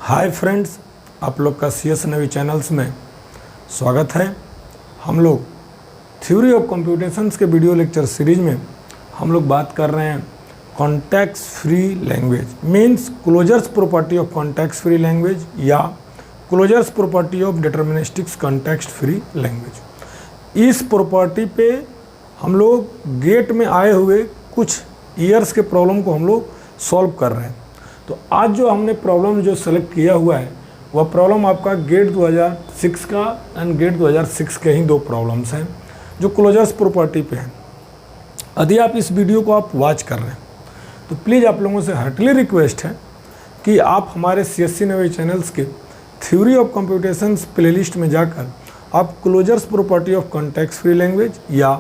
Hi friends, आप लोग का CS नवी चैनल्स में स्वागत है। हम लोग थ्योरी ऑफ कंप्यूटेशंस के वीडियो लेक्चर सीरीज में हम लोग बात कर रहे हैं context free language means closures property of context free language या closures property of deterministics context free language. इस प्रॉपर्टी पे हम लोग गेट में आए हुए कुछ ईयर्स के प्रॉब्लम को हम लोग सॉल्व कर रहे हैं। तो आज जो हमने प्रॉब्लम जो सेलेक्ट किया हुआ है वह प्रॉब्लम आपका गेट 2006 का एंड गेट 2006 के ही दो प्रॉब्लम्स हैं जो क्लोजर्स प्रॉपर्टी पे हैं। यदि आप इस वीडियो को आप वॉच कर रहे हैं तो प्लीज़ आप लोगों से हार्टली रिक्वेस्ट है कि आप हमारे CSC नवे चैनल्स के थ्योरी ऑफ कंप्यूटेशंस प्लेलिस्ट में जाकर आप closures property of context free language या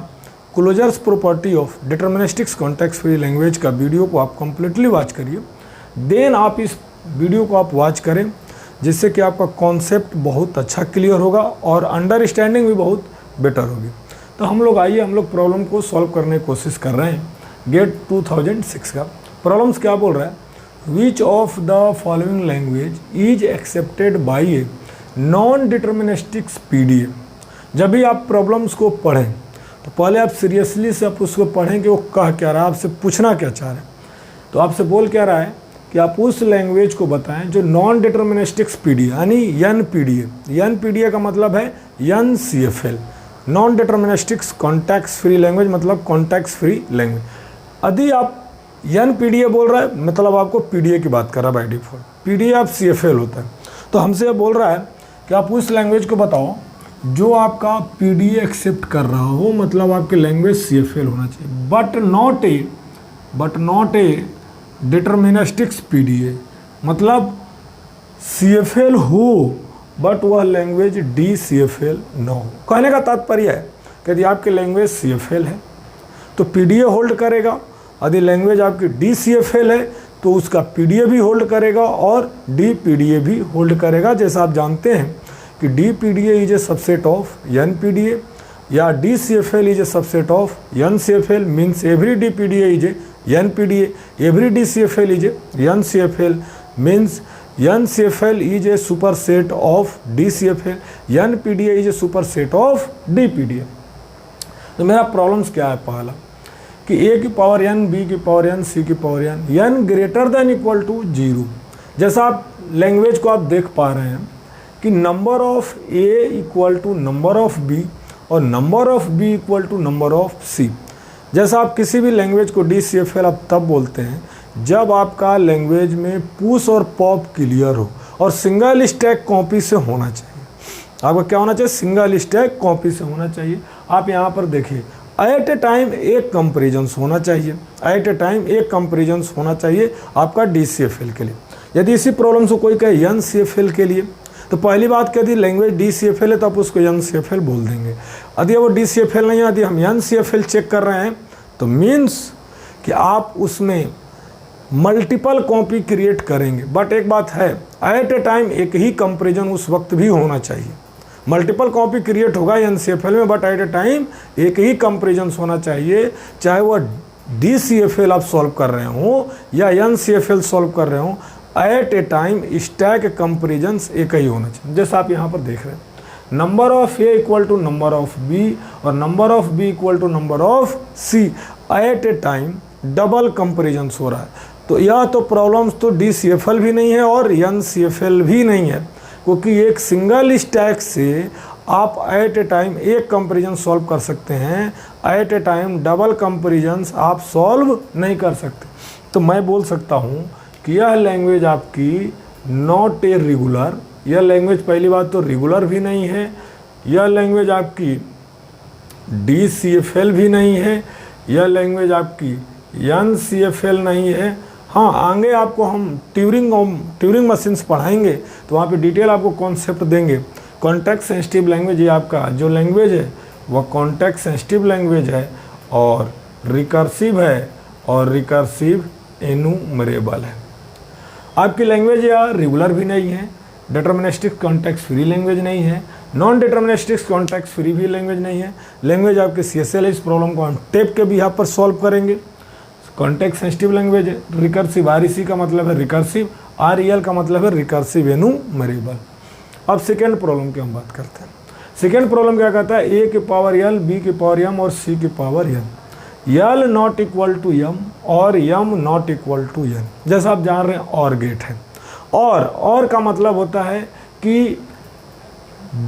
closures property of deterministics context free language का वीडियो को आप कंप्लीटली वॉच करिए। देन आप इस वीडियो को आप वॉच करें जिससे कि आपका कॉन्सेप्ट बहुत अच्छा क्लियर होगा और अंडरस्टैंडिंग भी बहुत बेटर होगी। तो हम लोग प्रॉब्लम को सॉल्व करने की कोशिश कर रहे हैं। गेट 2006 का प्रॉब्लम्स क्या बोल रहा है, which of the following language is accepted by a non deterministics PDF। जब भी आप प्रॉब्लम्स को पढ़ें तो पहले आप सीरियसली से आप उसको पढ़ें कि वो कह क्या रहा है, आपसे पूछना क्या चाह रहे हैं। तो आपसे बोल क्या रहा है कि आप उस लैंग्वेज को बताएं जो नॉन डिटर्मिनिस्टिक्स PDA यानी NPDA का मतलब है NCFL, non deterministics context free language मतलब कॉन्टेक्स्ट फ्री लैंग्वेज। यदि आप NPDA बोल रहा है मतलब आपको PDA की बात कर रहा है बाय डिफॉल्ट। PDA आप CFL होता है। तो हमसे बोल रहा है कि आप उस लैंग्वेज को बताओ जो आपका PDA एक्सेप्ट कर रहा हो, मतलब आपकी लैंग्वेज CFL होना चाहिए बट नॉट ए डिटर्मिनिस्टिक्स PDA, मतलब CFL हो बट वह लैंग्वेज DCFL न हो। कहने का तात्पर्य है कि यदि आपकी लैंग्वेज CFL है तो PDA होल्ड करेगा, यदि लैंग्वेज आपकी DCFL है तो उसका PDA भी होल्ड करेगा और DPDA भी होल्ड करेगा। जैसा आप जानते हैं कि DPDA is a subset of NPDA या DCFL is a subset of NCFL means every DPDA is a NPDA, every DCFL is a NCFL means NCFL is a superset of DCFL, NPDA is a superset of DPDA। तो मेरा problems क्या है, पहला कि A की power N, B की power N, C की power N greater than equal to 0। जैसा आप लैंग्वेज को आप देख पा रहे हैं कि number of A equal to number of B और number of B equal to number of C। जैसा आप किसी भी लैंग्वेज को DCFL आप तब बोलते हैं जब आपका लैंग्वेज में पुश और पॉप क्लियर हो और सिंगल स्टैक कॉपी से होना चाहिए। आपका क्या होना चाहिए, सिंगल स्टैक कॉपी से होना चाहिए। आप यहाँ पर देखिए एट ए टाइम एक कंपेरिजन होना चाहिए, एट ए टाइम एक कंपेरिजन होना चाहिए आपका DCFL के लिए। यदि इसी प्रॉब्लम से कोई कहे NCFL के लिए तो पहली बात यदि लैंग्वेज DCFL है तो आप उसको NCFL बोल देंगे। यदि वो DCFL नहीं है, यदि हम NCFL चेक कर रहे हैं तो मीन्स कि आप उसमें मल्टीपल कॉपी क्रिएट करेंगे। बट एक बात है, एट ए टाइम एक ही कंपेरिजन उस वक्त भी होना चाहिए। मल्टीपल कॉपी क्रिएट होगा NCFL में बट एट ए टाइम एक ही कंपेरिजन होना चाहिए, चाहे वह DCFL आप सॉल्व कर रहे हो या NCFL सॉल्व कर रहे हो। At a time stack comparisons एक ही होना चाहिए। जैसा आप यहाँ पर देख रहे हैं number of A equal to number of B और number of B equal to number of C। At a time double comparisons हो रहा है। तो यह तो प्रॉब्लम्स तो DCFL भी नहीं है और NCFL भी नहीं है, क्योंकि एक सिंगल स्टैक से आप एट ए टाइम एक कंपेरिजन सॉल्व कर सकते हैं, at a time double comparisons आप सॉल्व नहीं कर सकते। तो मैं बोल सकता हूँ कि यह लैंग्वेज आपकी नॉट ए रेगुलर, यह लैंग्वेज पहली बात तो रेगुलर भी नहीं है, यह लैंग्वेज आपकी DCFL भी नहीं है, यह लैंग्वेज आपकी NCFL नहीं है। हाँ, आगे आपको हम ट्यूरिंग मशीन्स पढ़ाएंगे तो वहाँ पे डिटेल आपको कॉन्सेप्ट देंगे। कॉन्टेक्स्ट सेंसिटिव लैंग्वेज ये आपका जो लैंग्वेज है वह कॉन्टेक्स्ट सेंसिटिव लैंग्वेज है और रिकर्सिव है और रिकर्सिव एनुमरेबल है। आपकी लैंग्वेज या रेगुलर भी नहीं है, डिटर्मिनिस्टिक कॉन्टेक्स्ट फ्री लैंग्वेज नहीं है, नॉन डिटर्मिनिस्टिक कॉन्टेक्स्ट फ्री भी लैंग्वेज नहीं है। लैंग्वेज आपके CSL इस प्रॉब्लम को हम टेप के भी यहाँ पर सॉल्व करेंगे। कॉन्टेक्स्ट सेंसिटिव लैंग्वेज है, रिकर्सिव REC का मतलब है रिकर्सिव REL का मतलब है रिकर्सिव एनुमरेबल। अब सेकेंड प्रॉब्लम की हम बात करते हैं। सेकेंड प्रॉब्लम क्या कहता है, A की पावर L, B की पावर M और C की power N, L not equal to M और M not equal to N। जैसा आप जान रहे हैं और गेट है, और का मतलब होता है कि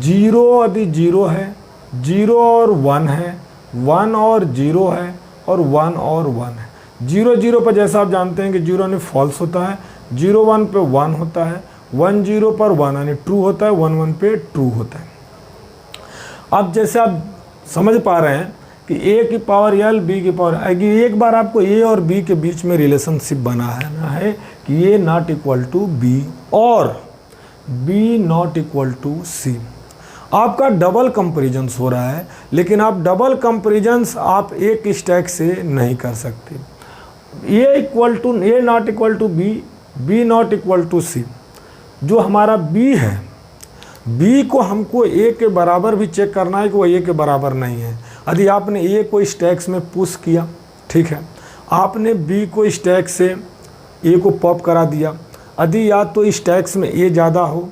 0 यदि 0 है, 0 और 1 है, 1 और 0 है, और 1 और 1 है। 0 0 पर जैसा आप जानते हैं कि 0 यानी फॉल्स होता है, 0 1 पे 1 होता है, 1 0 पर 1 यानी ट्रू होता है, 1 1 पे ट्रू होता है। अब जैसे आप समझ पा रहे हैं कि A की पावर L, B की पावर, एक बार आपको A और B के बीच में रिलेशनशिप बनाना है कि A not equal to B और B not equal to C। आपका डबल कंपेरिजन्स हो रहा है, लेकिन आप डबल कंपेरिजन्स आप एक स्टैक से नहीं कर सकते। A not equal to B, B not equal to C। जो हमारा B है, B को हमको A के बराबर भी चेक करना है कि वो A के बराबर नहीं है। यदि आपने A को स्टैक्स में पुश किया, ठीक है, आपने B को स्टैक से A को पॉप करा दिया, यदि या तो स्टैक्स में A ज़्यादा हो,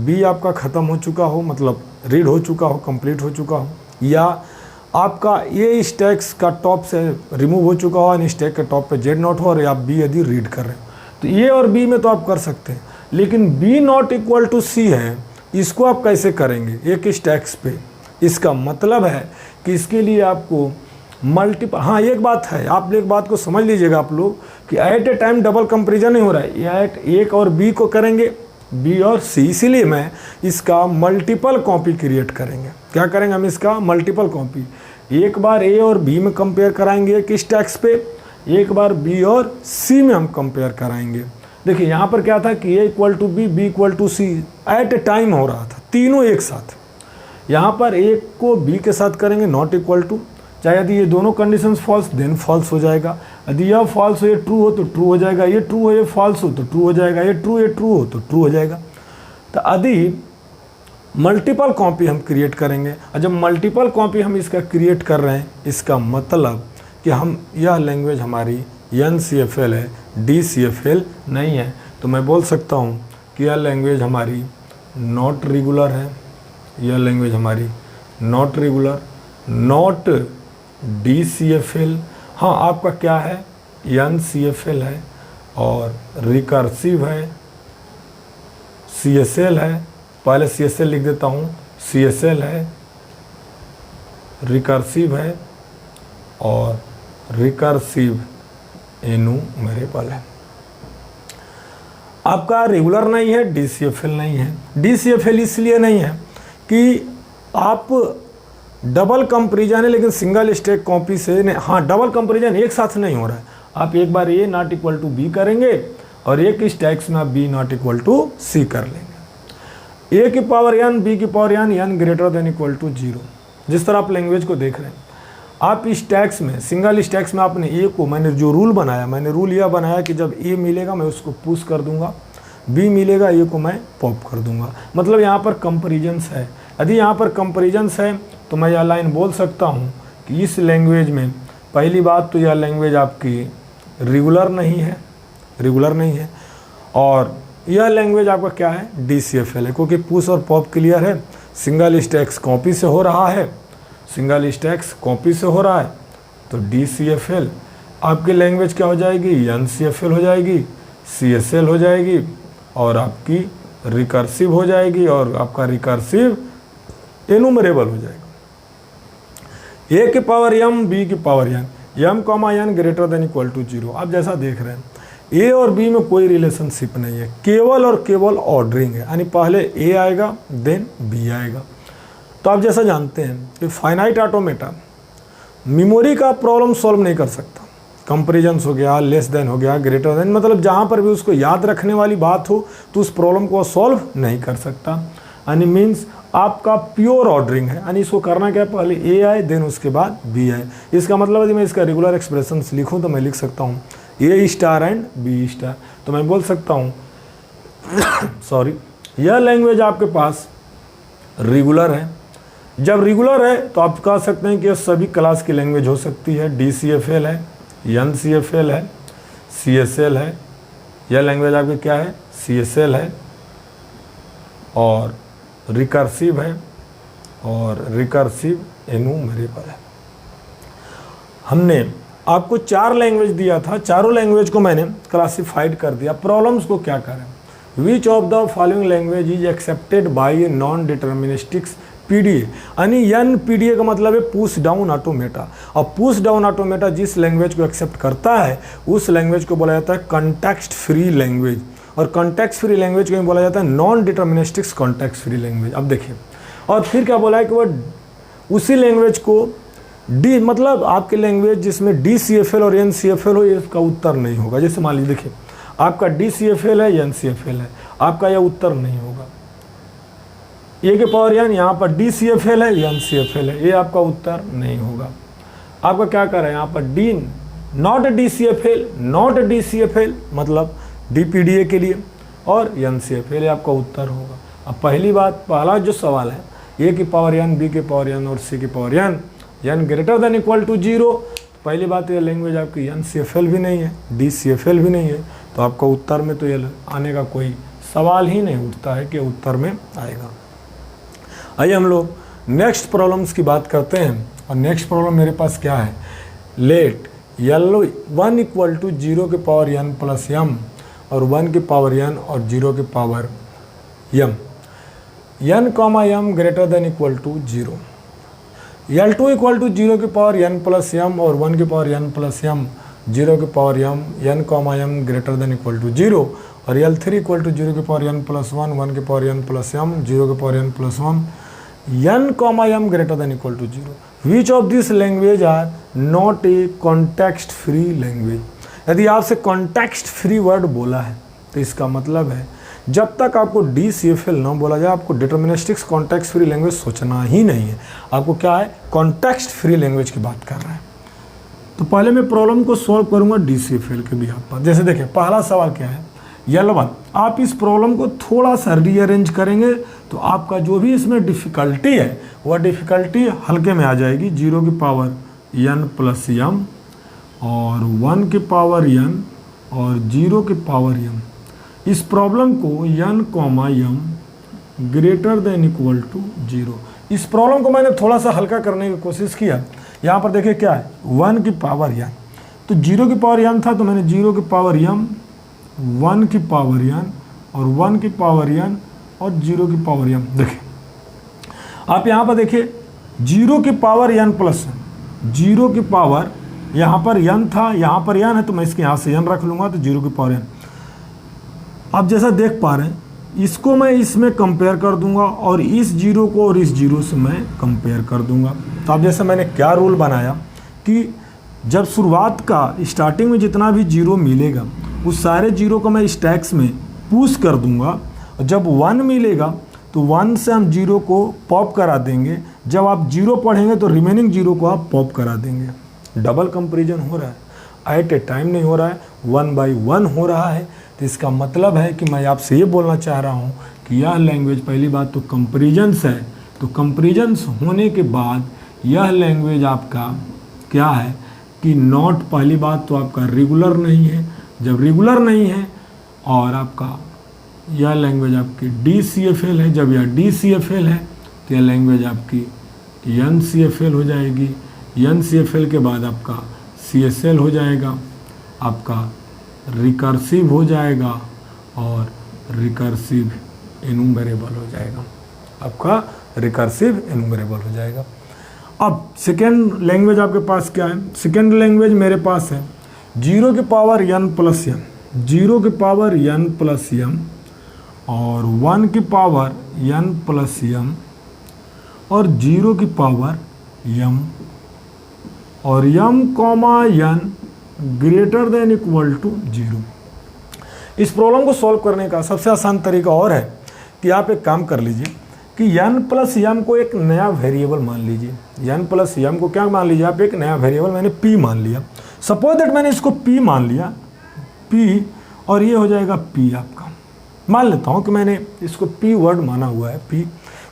B आपका ख़त्म हो चुका हो, मतलब रीड हो चुका हो, कंप्लीट हो चुका हो, या आपका A स्टैक्स का टॉप से रिमूव हो चुका हो और स्टैक के टॉप पे Z नॉट हो, और आप B यदि रीड कर रहे हो, तो A और B में तो आप कर सकते हैं। लेकिन B not equal to C है, इसको आप कैसे करेंगे एक स्टैक्स पे? इसका मतलब है कि इसके लिए आपको मल्टीपल, हाँ एक बात है, आप एक बात को समझ लीजिएगा आप लोग कि at a time double comparison नहीं हो रहा है, एट एक और B को करेंगे, B और C, इसीलिए मैं इसका मल्टीपल कॉपी क्रिएट करेंगे। क्या करेंगे हम? इसका मल्टीपल कॉपी, एक बार A और B में कंपेयर कराएंगे एक स्टैक्स पे, एक बार B और C में हम कंपेयर कराएंगे। देखिए यहाँ पर क्या था कि A equal to B, B equal to C at a time हो रहा था, तीनों एक साथ। यहाँ पर एक को B के साथ करेंगे नॉट इक्वल टू, चाहे यदि ये दोनों कंडीशंस फॉल्स देन फॉल्स हो जाएगा, यदि यह फॉल्स हो ये ट्रू हो तो ट्रू हो जाएगा, ये ट्रू हो ये फॉल्स हो तो ट्रू हो जाएगा, ये ट्रू हो तो ट्रू हो जाएगा। तो यदि मल्टीपल कॉपी हम क्रिएट करेंगे, और जब मल्टीपल कॉपी हम इसका क्रिएट कर रहे हैं, इसका मतलब कि हम यह लैंग्वेज हमारी NCFL है, DCFL नहीं है। तो मैं बोल सकता हूँ कि यह लैंग्वेज हमारी नॉट रेगुलर है, यह लैंग्वेज हमारी नॉट रेगुलर, नॉट DCFL। हाँ आपका क्या है? NCFL है, और रिकर्सिव है, CSL है, पहले CSL लिख देता हूँ, CSL है, रिकर्सिव है, और रिकर्सिव एनुमरेबल है। आपका रेगुलर नहीं है, DCFL नहीं है। DCFL इसलिए नहीं है कि आप डबल कंपेरिजन है, लेकिन सिंगल स्टैक कॉपी से नहीं। हाँ डबल कंपेरिजन एक साथ नहीं हो रहा है, आप एक बार A not equal to B करेंगे और एक स्टैक्स में आप B not equal to C कर लेंगे। A की पावर N, B की power N greater than equal to 0। जिस तरह आप लैंग्वेज को देख रहे हैं, आप स्टैक्स में, सिंगल स्टैक्स में आपने A को, मैंने जो रूल बनाया, मैंने रूल यह बनाया कि जब A मिलेगा मैं उसको पुश कर दूंगा, B मिलेगा A को मैं पॉप कर दूंगा। मतलब यहाँ पर कंपेरिजन्स है। यदि यहाँ पर कंपेरिजन्स है तो मैं यह लाइन बोल सकता हूँ कि इस लैंग्वेज में पहली बात तो यह लैंग्वेज आपकी रेगुलर नहीं है, और यह लैंग्वेज आपका क्या है? DCFL है, क्योंकि पुश और पॉप क्लियर है, सिंगल स्टैक्स कॉपी से हो रहा है, तो DCFL। आपकी लैंग्वेज क्या हो जाएगी? NCFL हो जाएगी, CSL हो जाएगी, और आपकी रिकर्सिव हो जाएगी, और आपका रिकर्सिव एनुमरेबल हो जाएगा। A की पावर M, B की power N, M, N greater than equal to 0। आप जैसा देख रहे हैं A और B में कोई रिलेशनशिप नहीं है, केवल और केवल ऑर्डरिंग है, यानी पहले A आएगा देन B आएगा। तो आप जैसा जानते हैं कि फाइनाइट ऑटोमेटा मेमोरी का प्रॉब्लम सॉल्व नहीं कर सकता। कंपेरिजन्स हो गया, लेस देन हो गया, ग्रेटर देन, मतलब जहाँ पर भी उसको याद रखने वाली बात हो तो उस प्रॉब्लम को सॉल्व नहीं कर सकता। यानी मीन्स आपका प्योर ऑर्डरिंग है, यानी इसको करना क्या है? पहले A आए देन उसके बाद B आए। इसका मतलब यदि मैं इसका रेगुलर एक्सप्रेशन लिखूँ तो मैं लिख सकता हूँ A star and B star. तो मैं बोल सकता हूँ सॉरी, यह लैंग्वेज आपके पास रेगुलर है। जब रेगुलर है तो आप कह सकते हैं कि यह सभी क्लास की लैंग्वेज हो सकती है। DCFL है, NCFL है, CSL है, यह लैंग्वेज आपकी क्या है? CSL है और रिकर्सिव है और रिकर्सिव एनुमरेबल है। हमने आपको 4 लैंग्वेज दिया था, चारों लैंग्वेज को मैंने क्लासिफाइड कर दिया। प्रॉब्लम्स को क्या करें, which of the following language is accepted by a non deterministics PDA, यानी NPDA का मतलब है पुश डाउन ऑटोमेटा। और पुश डाउन ऑटोमेटा जिस लैंग्वेज को एक्सेप्ट करता है उस लैंग्वेज को बोला जाता है कॉन्टेक्स्ट फ्री लैंग्वेज, और कॉन्टेक्स्ट फ्री लैंग्वेज को बोला जाता है non deterministics context free language. अब देखिए, और फिर क्या बोला है कि वह उसी लैंग्वेज को डी, मतलब आपकी लैंग्वेज जिसमें DCFL और NCFL हो, इसका उत्तर नहीं होगा। जैसे मान लीजिए, देखिए आपका DCFL है, NCFL है, आपका यह उत्तर नहीं होगा। ए के पावर n यहाँ पर DCFL है, NCFL है, ये आपका उत्तर नहीं होगा। आपका क्या कर रहे हैं यहाँ पर D नॉट DCFL मतलब DPDA के लिए, और NCFL ये आपका उत्तर होगा। अब पहली बात, पहला जो सवाल है ए की पावर n, बी के पावर n और सी की power n greater than equal to 0, पहली बात ये लैंग्वेज आपकी NCFL भी नहीं है, DCFL भी नहीं है, तो आपका उत्तर में तो ये आने का कोई सवाल ही नहीं उठता है कि उत्तर में आएगा। आइए हम लोग नेक्स्ट प्रॉब्लम्स की बात करते हैं। और नेक्स्ट प्रॉब्लम मेरे पास क्या है, लेट L1 इक्वल टू 0 के पावर n प्लस m और 1 के पावर n और 0 के power m, n comma m greater than equal to 0। L2 equal to 0 के पावर n प्लस m और 1 के पावर n प्लस m, 0 के power m, n comma m greater than equal to 0। और L3 equal to 0 के power n plus 1, 1 के power n plus m, 0 के power n plus 1, n comma m greater than equal to 0। Which of this language are not a context free language. यदि आपसे context free word बोला है तो इसका मतलब है जब तक आपको DCFL ना बोला जाए आपको डिटर्मिनिस्टिक्स कॉन्टेक्स्ट फ्री लैंग्वेज सोचना ही नहीं है। आपको क्या है, कॉन्टेक्स्ट फ्री लैंग्वेज की बात कर रहे हैं। तो पहले मैं प्रॉब्लम को सॉल्व करूंगा DCFL के बिहाफ पर। जैसे देखिए पहला सवाल क्या है, L1, आप इस प्रॉब्लम को थोड़ा सा रीअरेंज करेंगे तो आपका जो भी इसमें डिफ़िकल्टी है वह डिफ़िकल्टी हल्के में आ जाएगी। 0 की पावर n प्लस m और 1 के पावर n और 0 के पावर m। इस प्रॉब्लम को n comma m greater than equal to 0, इस प्रॉब्लम को मैंने थोड़ा सा हल्का करने की कोशिश किया। यहाँ पर देखिए क्या है, 1 की पावर n, तो 0 की पावर n था तो मैंने 0 की पावर m, 1 की पावर n और 1 की पावर n और 0 की पावर m। देखिए आप यहाँ पर देखिए 0 की पावर n प्लस 0 की पावर, यहाँ पर n था, यहाँ पर n है, तो मैं इसके यहाँ से n रख लूँगा तो 0 की पावर n। आप जैसा देख पा रहे हैं इसको मैं इसमें कंपेयर कर दूंगा और इस 0 को और इस 0 से मैं कंपेयर कर दूंगा। तो अब जैसे मैंने क्या रूल बनाया कि जब शुरुआत का स्टार्टिंग में जितना भी 0 मिलेगा उस सारे 0 को मैं स्टैक्स में पुश कर दूंगा, और जब 1 मिलेगा तो 1 से हम 0 को पॉप करा देंगे। जब आप 0 पढ़ेंगे तो रिमेनिंग 0 को आप पॉप करा देंगे। डबल कंपेरिजन हो रहा है, एट ए टाइम नहीं हो रहा है, 1 बाई 1 हो रहा है। तो इसका मतलब है कि मैं आपसे ये बोलना चाह रहा हूँ कि यह लैंग्वेज, पहली बात तो कंपेरिजन्स है, तो कंपेरिजन्स होने के बाद यह लैंग्वेज आपका क्या है कि नॉट, पहली बात तो आपका रेगुलर नहीं है। जब रेगुलर नहीं है और आपका यह लैंग्वेज आपकी DCFL है, जब यह DCFL है तो यह लैंग्वेज आपकी NCFL हो जाएगी। NCFL के बाद आपका CSL हो जाएगा, आपका रिकर्सिव हो जाएगा और रिकर्सिव एनुमरेबल हो जाएगा, आपका रिकर्सिव एनुमरेबल हो जाएगा। अब सेकेंड लैंग्वेज आपके पास क्या है, सेकेंड लैंग्वेज मेरे पास है 0 के पावर n प्लस m, 0 के पावर n प्लस m और 1 की पावर n प्लस m और 0 की पावर m और m comma n greater than equal to 0। इस प्रॉब्लम को सॉल्व करने का सबसे आसान तरीका और है कि आप एक काम कर लीजिए कि n प्लस m को एक नया वेरिएबल मान लीजिए। n प्लस m को क्या मान लीजिए आप, एक नया वेरिएबल, मैंने p मान लिया। सपोज दैट मैंने इसको p मान लिया, p, और ये हो जाएगा p आपका। मान लेता हूँ कि मैंने इसको p वर्ड माना हुआ है, p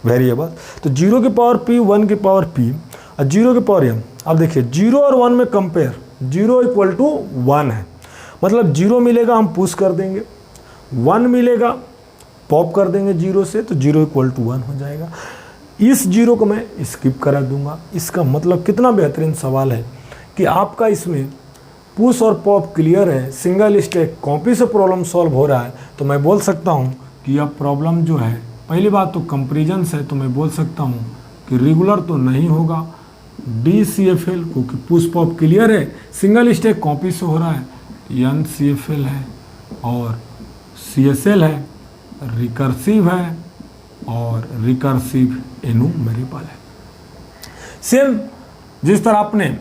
वेरिएबल। तो 0 की पावर p, 1 की पावर p और 0 की पावर m। अब देखिए 0 और 1 में कंपेयर, 0 इक्वल टू 1 है, मतलब 0 मिलेगा हम पुश कर देंगे, 1 मिलेगा, पॉप कर देंगे 0 से तो 0 = 1 हो जाएगा। इस 0 को मैं स्किप करा दूंगा। इसका मतलब कितना बेहतरीन सवाल है कि आपका इसमें पुश और पॉप क्लियर है, सिंगल स्टेक कॉपी से प्रॉब्लम सॉल्व हो रहा है। तो मैं बोल सकता हूँ कि यह प्रॉब्लम जो है, पहली बात तो कंपेरिजन है, तो मैं बोल सकता हूँ कि रेगुलर तो नहीं होगा DCFL, क्योंकि पुश पॉप क्लियर है, सिंगल स्टेक कॉपी से हो रहा है, NCFL है और CSL है, रिकर्सिव है और रिकर्सिव एनुमेरेबल है। सेम जिस तरह आपने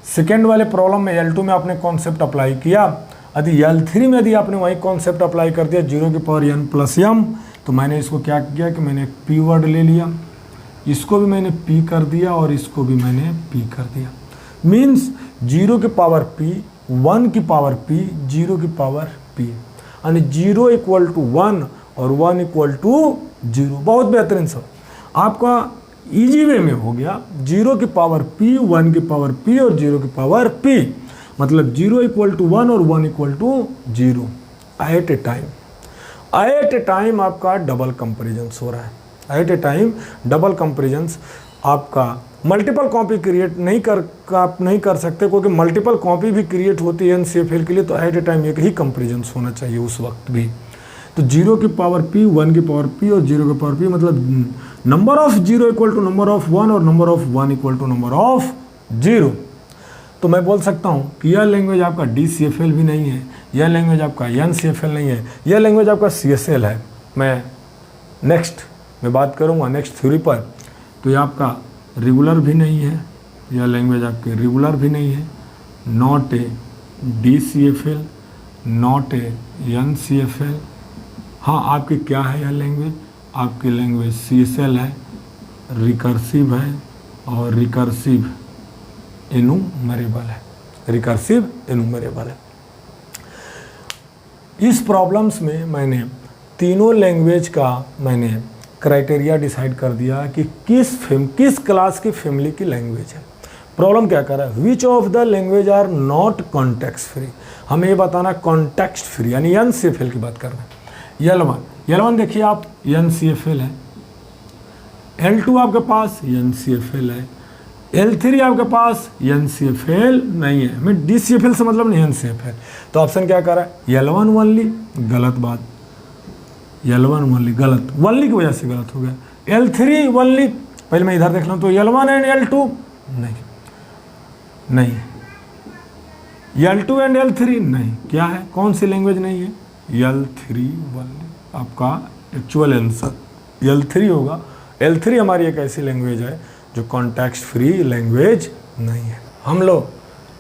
सेकेंड वाले प्रॉब्लम में L2 में आपने कॉन्सेप्ट अप्लाई किया, यदि L3 में यदि आपने वही कॉन्सेप्ट अप्लाई कर दिया 0n+m, तो मैंने इसको क्या किया कि मैंने P वर्ड ले लिया, इसको भी मैंने P कर दिया और इसको भी मैंने P कर दिया। मीन्स 0 की पावर P, 1 की पावर P, 0 की पावर P, यानी 0 = 1 और 1 = 0। बहुत बेहतरीन सब आपका इजी वे में हो गया। 0 की पावर P, 1 की पावर P और 0 की पावर P, मतलब 0 = 1 और 1 = 0 एट ए टाइम आपका डबल कंपेरिजन हो रहा है। At a time double comparison आपका मल्टीपल कॉपी क्रिएट नहीं कर सकते, क्योंकि मल्टीपल कॉपी भी क्रिएट होती है NCFL के लिए, तो एट ए टाइम एक ही कंपेरिजन होना चाहिए उस वक्त भी। तो 0 की पावर P, 1 की पावर P और 0 की पावर P, मतलब नंबर ऑफ 0 = नंबर ऑफ 1 और नंबर ऑफ 1 = नंबर ऑफ 0। तो मैं बोल सकता हूँ कि यह लैंग्वेज आपका DCFL भी नहीं है, यह लैंग्वेज आपका NCFL नहीं है, यह लैंग्वेज आपका CSL है। मैं नेक्स्ट में बात करूँगा नेक्स्ट थ्योरी पर। तो यह आपका रेगुलर भी नहीं है, यह लैंग्वेज आपके रेगुलर भी नहीं है, not a DCFL, not a NCFL। हाँ, आपकी क्या है यह लैंग्वेज? आपकी लैंग्वेज CSL है, रिकर्सिव है और रिकर्सिव एनुमेरेबल है, रिकर्सिव एनुमेरेबल है। इस प्रॉब्लम्स में मैंने तीनों लैंग्वेज का मैंने क्राइटेरिया डिसाइड कर दिया कि किस क्लास की फैमिली की लैंग्वेज है। प्रॉब्लम क्या कर रहा है? Which of the language are not context free. हमें ये बताना कॉन्टेक्स्ट फ्री, यानी NCFL की बात कर रहे हैं। L1 देखिए आप NCFL है, L2 आपके पास NCFL है, L3 आपके पास NCFL नहीं है। मैं DCFL से मतलब नहीं NCFL। तो ऑप्शन क्या कर रहा है? L1 ओनली, गलत बात। L1 ओनली गलत, ओनली की वजह से गलत हो गया। L3 ओनली, पहले मैं इधर देख लूँ तो L1 एंड L2 नहीं, L2 एंड L3 नहीं। क्या है, कौन सी लैंग्वेज नहीं है? L3 ओनली आपका एक्चुअल आंसर L3 होगा। L3 हमारी एक ऐसी लैंग्वेज है जो कॉन्टेक्स्ट फ्री लैंग्वेज नहीं है। हम लोग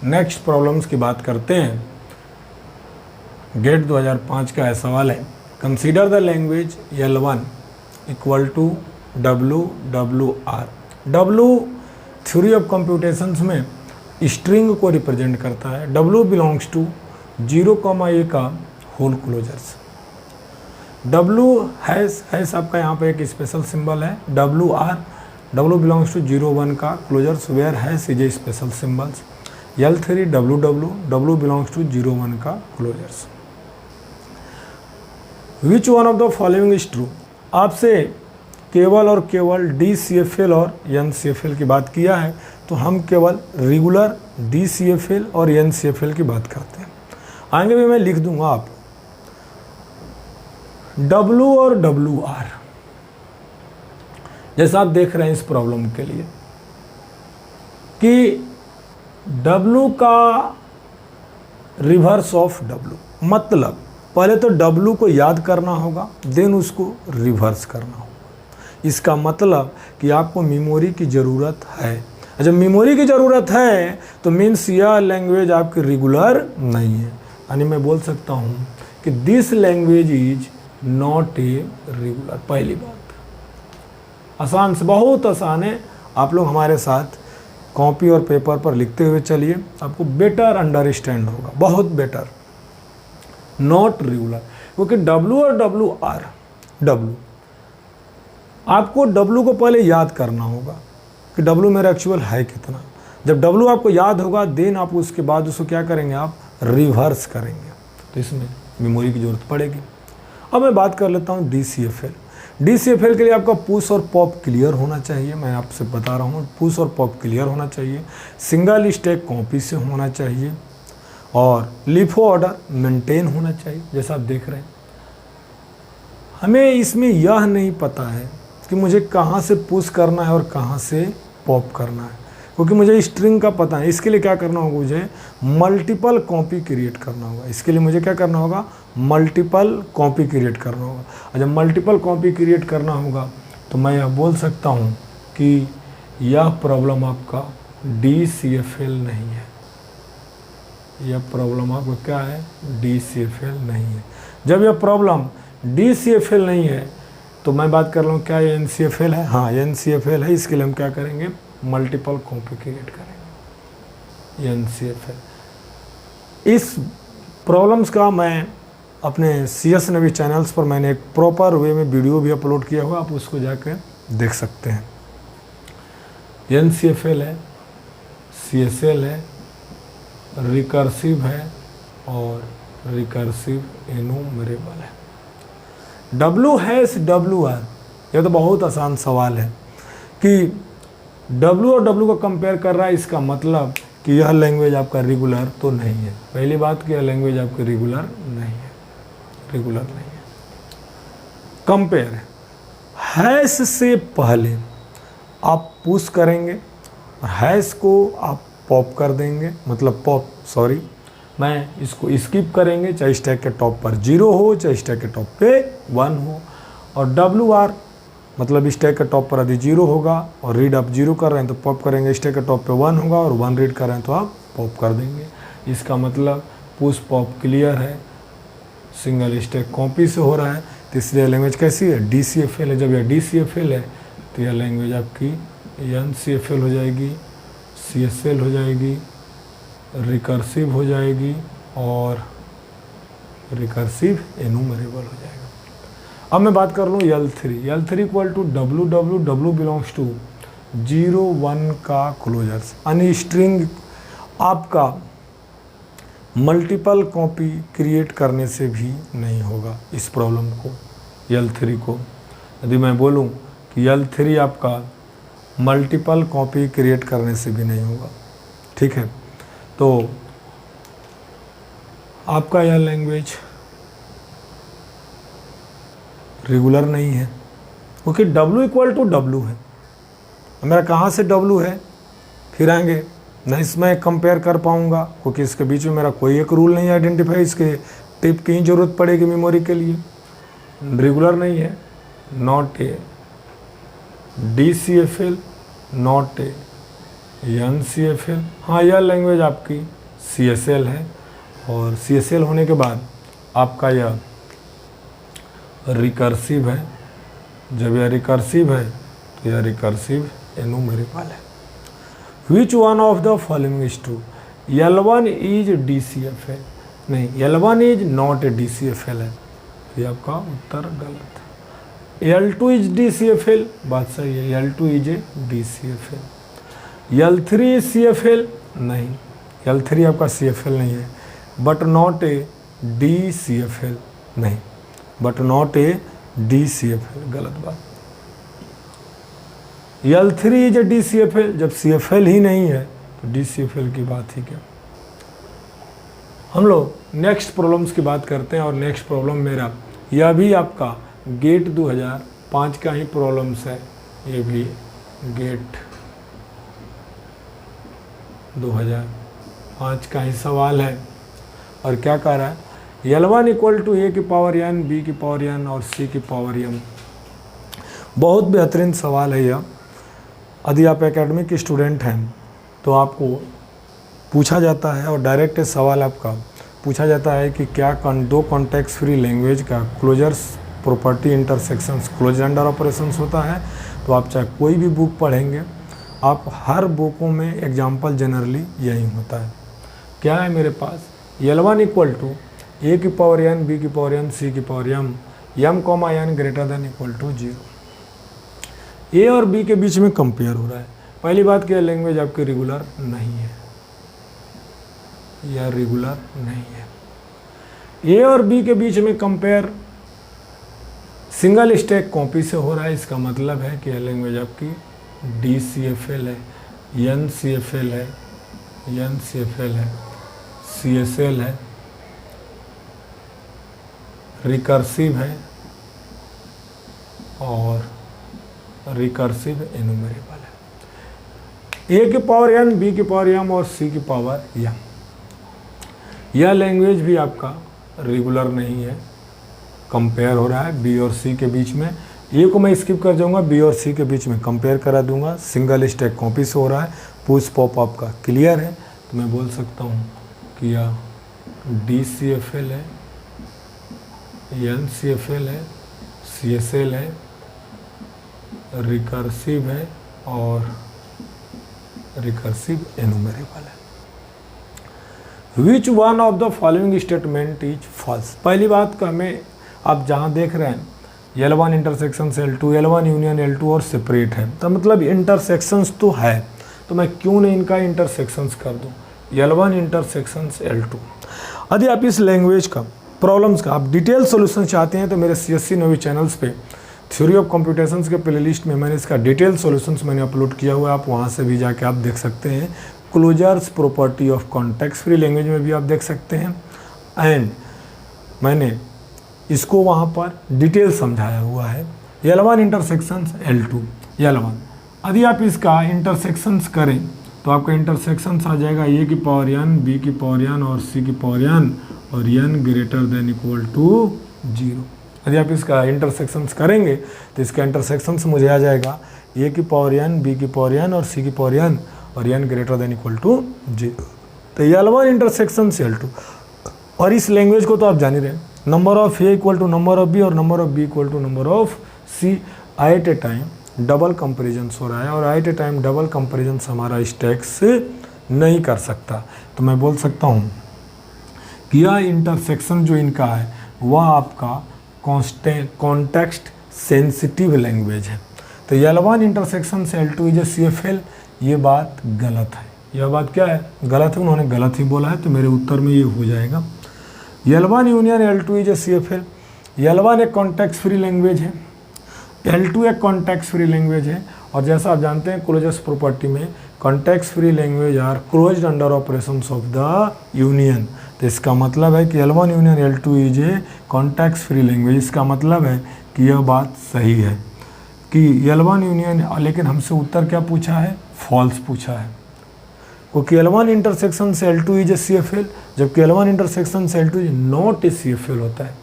नेक्स्ट प्रॉब्लम्स की बात करते हैं। गेट 2005 का ऐसा सवाल है, consider the language L1 = WWR। W theory of computations में स्ट्रिंग को रिप्रेजेंट करता है। W बिलोंग्स टू 0, का होल क्लोजर्स। W हैश आपका यहाँ पे एक स्पेशल सिंबल है। WR, W बिलोंग्स टू 0, 1 का closures where hash is a special symbols. L3 W belongs to 0, 1 का closures. Which one of the following is true. आपसे केवल और केवल DCFL और NCFL की बात किया है, तो हम केवल रेगुलर DCFL और NCFL की बात करते हैं। आगे भी मैं लिख दूंगा आप W और WR, जैसा आप देख रहे हैं इस प्रॉब्लम के लिए कि W का रिवर्स ऑफ W, मतलब पहले तो W को याद करना होगा, देन उसको रिवर्स करना होगा। इसका मतलब कि आपको मेमोरी की ज़रूरत है। जब मेमोरी की ज़रूरत है तो मीन्स यह लैंग्वेज आपकी रेगुलर नहीं है, यानी मैं बोल सकता हूँ कि this language is not a regular. पहली बात आसान से, बहुत आसान है। आप लोग हमारे साथ कॉपी और पेपर पर लिखते हुए चलिए, आपको बेटर अंडरस्टैंड होगा, बहुत बेटर। नॉट रेगुलर, क्योंकि W और WR, W आपको W को पहले याद करना होगा कि W मेरा एक्चुअल है कितना। जब W आपको याद होगा, देन आप उसके बाद उसको क्या करेंगे, आप रिवर्स करेंगे, तो इसमें मेमोरी की ज़रूरत पड़ेगी। अब मैं बात कर लेता हूँ DCFL। DCFL के लिए आपका पुश और पॉप क्लियर होना चाहिए। मैं आपसे बता रहा हूँ, पुश और पॉप क्लियर होना चाहिए, सिंगल स्टैक कॉपी से होना चाहिए और लिफो ऑर्डर मेंटेन होना चाहिए। जैसा आप देख रहे हैं, हमें इसमें यह नहीं पता है कि मुझे कहाँ से पुश करना है और कहाँ से पॉप करना है, क्योंकि मुझे स्ट्रिंग का पता है। इसके लिए क्या करना होगा, मुझे मल्टीपल कॉपी क्रिएट करना होगा। इसके लिए मुझे क्या करना होगा, मल्टीपल कॉपी क्रिएट करना होगा। और जब मल्टीपल कॉपी क्रिएट करना होगा तो मैं यह बोल सकता हूँ कि यह प्रॉब्लम आपका DCFL नहीं है। यह प्रॉब्लम आपका क्या है, DCFL नहीं है। जब यह प्रॉब्लम DCFL नहीं है तो मैं बात कर रहा हूँ क्या ये NCFL है। हाँ, NCFL है। इसके लिए हम क्या करेंगे, मल्टीपल कॉपी क्रिएट करेंगे, NCFL। इस प्रॉब्लम्स का मैं अपने CS नवी चैनल्स पर मैंने एक प्रॉपर वे में वीडियो भी अपलोड किया हुआ, आप उसको जाकर देख सकते हैं। NCFL है, CSL है, रिकर्सिव है और रिकर्सिव एनुमरेबल है। W#WR, यह तो बहुत आसान सवाल है कि W और W को कंपेयर कर रहा है। इसका मतलब कि यह लैंग्वेज आपका रेगुलर तो नहीं है। पहली बात कि यह लैंग्वेज आपकी रेगुलर नहीं है, रेगुलर नहीं है। कंपेयर है, हैश से पहले आप पुश करेंगे और हैश को आप पॉप कर देंगे, मतलब मैं इसको स्किप करेंगे, चाहे स्टैक के टॉप पर 0 हो, चाहे स्टैक के टॉप पे 1 हो। और WR मतलब स्टैक के टॉप पर यदि 0 होगा और रीड आप 0 कर रहे हैं तो पॉप करेंगे, स्टैक के टॉप पे 1 होगा और 1 रीड कर रहे हैं तो आप पॉप कर देंगे। इसका मतलब पुश पॉप क्लियर है, सिंगल स्टैक कॉपी से हो रहा है। तो इसलिए लैंग्वेज कैसी है, DCFL है। जब यह DCFL है तो यह लैंग्वेज आपकी NCFL हो जाएगी, CSL हो जाएगी, रिकर्सिव हो जाएगी और रिकर्सिव एनुमरेबल हो जाएगा। अब मैं बात कर लूँ L3 equal to W belongs to 0 1 का क्लोजर्स। यानी स्ट्रिंग आपका मल्टीपल कॉपी क्रिएट करने से भी नहीं होगा। इस प्रॉब्लम को L3 को यदि मैं बोलूँ कि L3 आपका मल्टीपल कॉपी क्रिएट करने से भी नहीं होगा, ठीक है, तो आपका यह लैंग्वेज रेगुलर नहीं है, क्योंकि W इक्वल टू W है। मेरा कहाँ से W है, फिर आएंगे न इसमें कंपेयर कर पाऊँगा, क्योंकि इसके बीच में मेरा कोई एक रूल नहीं आइडेंटिफाई। इसके टिप की ज़रूरत पड़ेगी मेमोरी के लिए। रेगुलर नहीं है, not a DCFL, not a NCFL। हाँ, यह लैंग्वेज आपकी CSL है और CSL होने के बाद आपका यह रिकर्सिव है। जब यह रिकर्सिव है तो यह रिकर्सिव एनुमरेबल है। Which one of the following is true, L1 is DCFL, नहीं, L1 is not a DCFL है, ये आपका उत्तर गलत है। L2 इज DCFL, बात सही है, L2 is A DCFL। L3 is CFL, नहीं, L3 आपका CFL नहीं है। बट नॉट ए DCFL, नहीं, बट नॉट ए DCFL, गलत बात। L3 इज ए DCFL, जब CFL ही नहीं है तो DCFL की बात ही क्या। हम लोग नेक्स्ट प्रॉब्लम्स की बात करते हैं और नेक्स्ट प्रॉब्लम मेरा यह भी आपका गेट 2005 का ही प्रॉब्लम्स है। ये भी गेट 2005 का ही सवाल है और क्या कह रहा है, L1 इक्वल टू A की पावर n, B की पावर n और C की पावर m। बहुत बेहतरीन सवाल है यह। यदि आप एकेडमिक स्टूडेंट हैं तो आपको पूछा जाता है और डायरेक्ट सवाल आपका पूछा जाता है कि क्या दो कॉन्टेक्स्ट फ्री लैंग्वेज का closures property intersections close under operations होता है। तो आप चाहे कोई भी बुक पढ़ेंगे, आप हर बुकों में एग्जाम्पल जनरली यही होता है। क्या है मेरे पास, L1 इक्वल टू A की पावर n, B की पावर n, C की power m, m, n greater than equal to 0। A और B के बीच में कंपेयर हो रहा है। पहली बात क्या, लैंग्वेज आपकी रेगुलर नहीं है, यह रेगुलर नहीं है। A और B के बीच में कंपेयर सिंगल स्टैक कॉपी से हो रहा है, इसका मतलब है कि यह लैंग्वेज आपकी DCFL है, NCFL है, NCFL है, CSL है, रिकर्सिव है और रिकर्सिव एनुमरेबल है। A की पावर n, B की पावर m और C की पावर m। यह लैंग्वेज भी आपका रेगुलर नहीं है, कंपेयर हो रहा है B और C के बीच में। A को मैं स्किप कर जाऊंगा, B और C के बीच में कंपेयर करा दूंगा। सिंगल स्टैक कॉपी से हो रहा है, पुश पॉप आपका क्लियर है, तो मैं बोल सकता हूँ कि यह DCFL है, NCFL है, CSL है, रिकर्सिव है और रिकर्सिव एनुमरेबल है। Which one of the following statement is false. पहली बात का हमें, आप जहाँ देख रहे हैं L1 intersection L2, L1 union L2 और सेपरेट है, तो मतलब इंटरसेक्शंस तो है, तो मैं क्यों नहीं इनका इंटरसेक्शंस कर दूँ, L1 इंटरसेक्शंस L2। यदि आप इस लैंग्वेज का प्रॉब्लम्स का आप डिटेल सोल्यूशन चाहते हैं तो मेरे CSC नवी चैनल्स पे थ्योरी ऑफ कंप्यूटेशंस के प्लेलिस्ट में मैंने इसका डिटेल सॉल्यूशंस मैंने अपलोड किया हुआ है, आप वहाँ से भी जाके आप देख सकते हैं। Closures property of context free language में भी आप देख सकते हैं, एंड मैंने इसको वहाँ पर डिटेल समझाया हुआ है। L1 इंटरसेक्शंस L2 L1, यदि आप इसका इंटरसेक्शंस करें तो आपका इंटरसेक्शंस आ जाएगा A की पावर n, B की पावर n और C की पावर n और n greater than equal to 0। यदि आप इसका इंटरसेक्शंस करेंगे तो इसका इंटरसेक्शंस मुझे आ जाएगा A की पावर n, B की पावर n और C की पावर n और n greater than equal to 0। तो L1 इंटरसेक्शंस L2, और इस लैंग्वेज को तो आप जान ही रहे हैं, number of A equal to number of B और number of B equal to number of C। At a time double comparison हो रहा है और at a time double comparison हमारा स्टैक्स नहीं कर सकता, तो मैं बोल सकता हूँ कि यह इंटरसेक्शन जो इनका है वह आपका कॉन्टेक्स्ट सेंसिटिव लैंग्वेज है। तो L1 intersection L2 is a CFL, ये बात गलत है। यह बात क्या है, गलत है, उन्होंने गलत ही बोला है, तो मेरे उत्तर में ये हो जाएगा। L1 union L2 is a CFL। L1 एक कॉन्टेक्स्ट फ्री लैंग्वेज है, L2 एक कॉन्टेक्स्ट फ्री लैंग्वेज है, और जैसा आप जानते हैं क्लोजर्स प्रॉपर्टी में context free language are closed under operations of the union. तो इसका मतलब है कि L1 union L2 is a context free language. इसका मतलब है कि यह बात सही है कि L1 यूनियन, लेकिन हमसे उत्तर क्या पूछा है, फॉल्स पूछा है, क्योंकि L1 intersection L2 is a CFL, जबकि L1 intersection L2 is not a CFL होता है।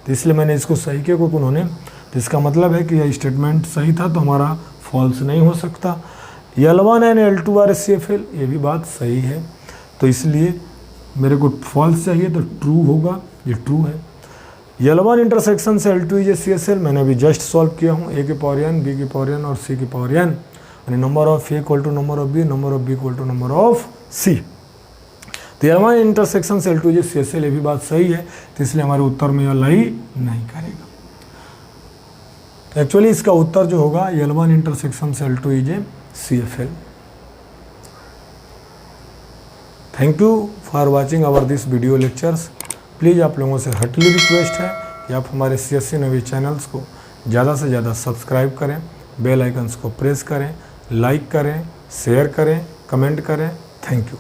तो इसलिए मैंने इसको सही किया क्योंकि उन्होंने, तो इसका मतलब है कि यह स्टेटमेंट सही था, तो हमारा फॉल्स नहीं हो सकता। L1 and L2 R A CFL, ये भी बात सही है, तो इसलिए मेरे को फॉल्स चाहिए, तो ट्रू होगा, ये ट्रू है। L1 intersection L2 is A CSL, मैंने अभी जस्ट सॉल्व किया हूँ, A की पावर n, B की पावर n और C की पावर n, यानी number of A equal to number of B, number of B equal to number of C। तो L1 intersection L2 is A CSL, ये भी बात सही है, तो इसलिए हमारे उत्तर में यह लाई नहीं करेगा। एक्चुअली इसका उत्तर जो होगा L1 intersection L2 is a CFL। Thank you for watching our this video lectures. Please आप लोगों से हटली रिक्वेस्ट है कि आप हमारे CSC नवी चैनल्स को ज़्यादा से ज़्यादा सब्सक्राइब करें, बेल आइकन्स को प्रेस करें, लाइक करें, शेयर करें, कमेंट करें। Thank you.